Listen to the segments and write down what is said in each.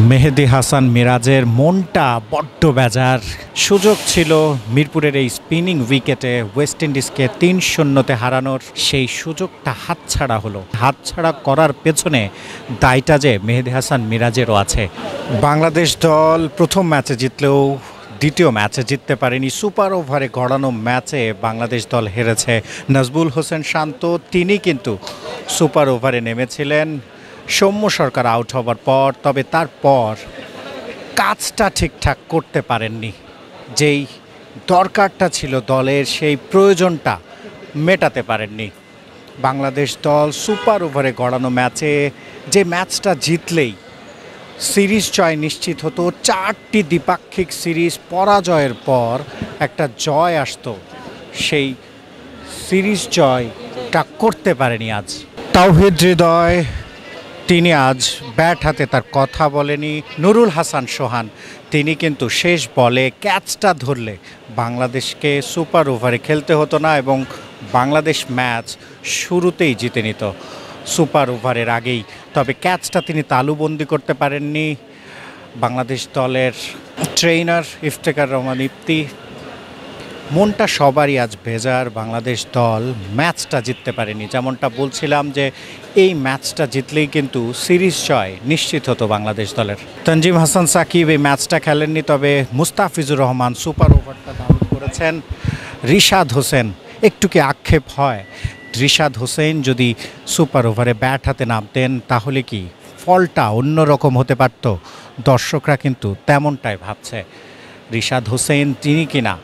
মেহেদী হাসান মিরাজের মনটা বড্ড বেজার। সুযোগ ছিল মিরপুরের এই স্পিনিং উইকেটে ওয়েস্ট ইন্ডিজকে ৩-০-তে হারানোর, সেই সুযোগটা হাতছাড়া হলো। হাতছাড়া করার পেছনে দায়টা যে মেহেদী হাসান মিরাজেরও আছে। বাংলাদেশ দল প্রথম ম্যাচে জিতলেও দ্বিতীয় ম্যাচে জিততে পারেনি। সুপার ওভারে গড়ানো ম্যাচে বাংলাদেশ দল হেরেছে। নাজবুল হোসেন শান্ত তিনি কিন্তু সুপার ওভারে নেমেছিলেন সৌম্য সরকার আউট হবার পর, তবে তারপর কাজটা ঠিকঠাক করতে পারেননি। যেই দরকারটা ছিল দলের, সেই প্রয়োজনটা মেটাতে পারেননি। বাংলাদেশ দল সুপার ওভারে গড়ানো ম্যাচে, যে ম্যাচটা জিতলেই সিরিজ জয় নিশ্চিত হতো, 4টি দ্বিপাক্ষিক সিরিজ পরাজয়ের পর একটা জয় আসতো, সেই সিরিজ জয়টা করতে পারেনি আজ। তাওহিদ হৃদয় তিনি আজ ব্যাট হাতে তার কথা বলেনি। নুরুল হাসান সোহান তিনি কিন্তু শেষ বলে ক্যাচটা ধরলে বাংলাদেশকে সুপার ওভারে খেলতে হতো না এবং বাংলাদেশ ম্যাচ শুরুতেই জিতে নিত সুপার ওভারের আগেই। তবে ক্যাচটা তিনি তালুবন্দি করতে পারেননি। বাংলাদেশ দলের ট্রেনার ইফতেখার রহমান ইফতি, মনটা সবারই আজ বেজার। বাংলাদেশ দল ম্যাচটা জিততে পারেনি। যেমনটা বলছিলাম যে এই ম্যাচটা জিতলেই কিন্তু সিরিজ জয় নিশ্চিত হতো বাংলাদেশ দলের। তানজিম হাসান সাকিব এই ম্যাচটা খেলেননি, তবে মুস্তাফিজুর রহমান সুপার ওভারটা দারুণ করেছেন। রিশাদ হোসেন একটু কি আক্ষেপ হয়, রিশাদ হোসেন যদি সুপার ওভারে ব্যাট হাতে নামতেন তাহলে কি ফলটা অন্যরকম হতে পারত। দর্শকরা কিন্তু তেমনটাই ভাবছে। রিশাদ হোসেন তিনি কিনা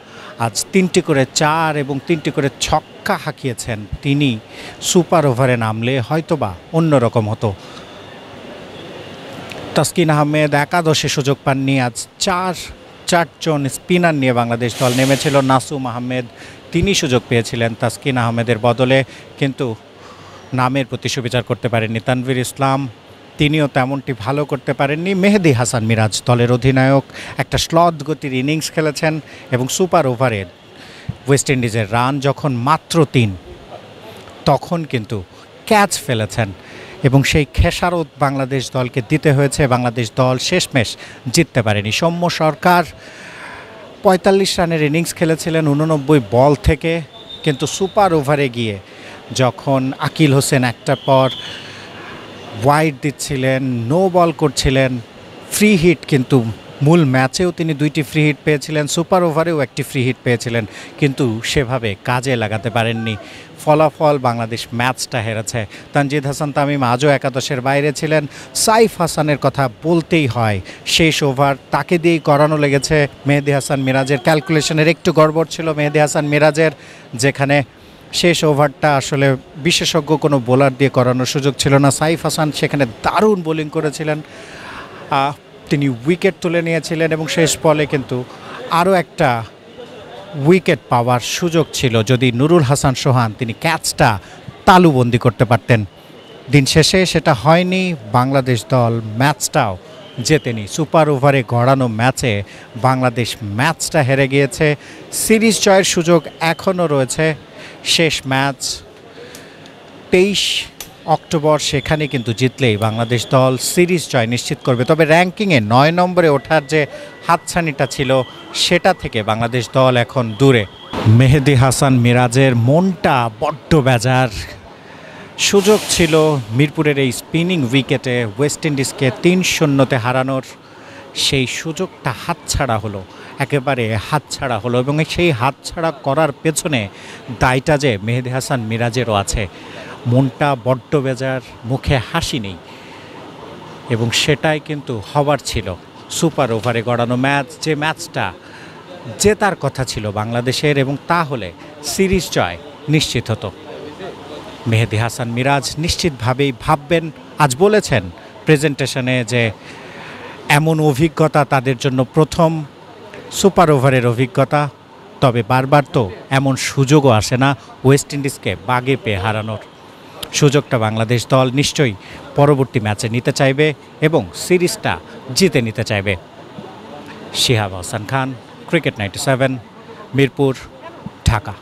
আজ 3টি করে 4 এবং 3টি করে ছক্কা হাঁকিয়েছেন, তিনি সুপার ওভারে নামলে হয়তোবা অন্যরকম হতো। তাসকিন আহমেদ একাদশে সুযোগ পাননি। আজ চারজন স্পিনার নিয়ে বাংলাদেশ দল নেমেছিল। নাসুম আহমেদ তিনি সুযোগ পেয়েছিলেন তাসকিন আহমেদের বদলে, কিন্তু নামের প্রতি সুবিচার করতে পারেননি। তানভীর ইসলাম তিনিও তেমনটি ভালো করতে পারেননি। মেহেদী হাসান মিরাজ দলের অধিনায়ক একটা স্লথ গতির ইনিংস খেলেছেন এবং সুপার ওভারে ওয়েস্ট ইন্ডিজের রান যখন মাত্র 3, তখন কিন্তু ক্যাচ ফেলেছেন এবং সেই খেসারত বাংলাদেশ দলকে দিতে হয়েছে। বাংলাদেশ দল শেষমেশ জিততে পারেনি। সৌম্য সরকার 45 রানের ইনিংস খেলেছিলেন 89 বল থেকে, কিন্তু সুপার ওভারে গিয়ে যখন আকিল হোসেন একটার পর ওয়াইড দিচ্ছিলেন, নো বল করছিলেন, ফ্রি হিট, কিন্তু মূল ম্যাচেও তিনি 2টি ফ্রি হিট পেয়েছিলেন, সুপার ওভারেও একটি ফ্রি হিট পেয়েছিলেন, কিন্তু সেভাবে কাজে লাগাতে পারেননি। ফলাফল বাংলাদেশ ম্যাচটা হেরেছে। তানজিদ হাসান তামিম আজও একাদশের বাইরে ছিলেন। সাইফ হাসানের কথা বলতেই হয়, শেষ ওভার তাকে দিয়েই করানো লেগেছে। মেহেদী হাসান মিরাজের ক্যালকুলেশনের একটু গড়বড় ছিল মেহেদী হাসান মিরাজের, যেখানে শেষ ওভারটা আসলে বিশেষজ্ঞ কোনো বোলার দিয়ে করানোর সুযোগ ছিল না। সাইফ হাসান সেখানে দারুণ বোলিং করেছিলেন, তিনি উইকেট তুলে নিয়েছিলেন এবং শেষ বলে কিন্তু আরও একটা উইকেট পাওয়ার সুযোগ ছিল যদি নুরুল হাসান সোহান তিনি ক্যাচটা তালুবন্দি করতে পারতেন। দিন শেষে সেটা হয়নি। বাংলাদেশ দল ম্যাচটাও জেতেনি। সুপার ওভারে গড়ানো ম্যাচে বাংলাদেশ ম্যাচটা হেরে গিয়েছে। সিরিজ জয়ের সুযোগ এখনও রয়েছে। শেষ ম্যাচ 23 অক্টোবর, সেখানে কিন্তু জিতলেই বাংলাদেশ দল সিরিজ জয় নিশ্চিত করবে। তবে র্যাঙ্কিংয়ে 9 নম্বরে ওঠার যে হাতছানিটা ছিল সেটা থেকে বাংলাদেশ দল এখন দূরে। মেহেদী হাসান মিরাজের মনটা বড্ড বেজার। সুযোগ ছিল মিরপুরের এই স্পিনিং উইকেটে ওয়েস্ট ইন্ডিজকে 3-0-তে হারানোর, সেই সুযোগটা হাতছাড়া হলো, একেবারে হাতছাড়া হলো এবং সেই হাতছাড়া করার পেছনে দায়টা যে মেহেদী হাসান মিরাজেরও আছে। মনটা বড্ড বেজার, মুখে হাসি নেই এবং সেটাই কিন্তু হবার ছিল। সুপার ওভারে গড়ানো ম্যাচ, যে ম্যাচটা জেতার কথা ছিল বাংলাদেশের এবং তাহলে সিরিজ জয় নিশ্চিত হতো। মেহেদী হাসান মিরাজ নিশ্চিতভাবেই ভাববেন, আজ বলেছেন প্রেজেন্টেশনে যে এমন অভিজ্ঞতা তাদের জন্য প্রথম, সুপার ওভারের অভিজ্ঞতা। তবে বারবার তো এমন সুযোগও আসে না ওয়েস্ট ইন্ডিজকে বাগে পেয়ে হারানোর। সুযোগটা বাংলাদেশ দল নিশ্চয়ই পরবর্তী ম্যাচে নিতে চাইবে এবং সিরিজটা জিতে নিতে চাইবে। শিহাব হাসান খান, ক্রিকেট 97, মিরপুর, ঢাকা।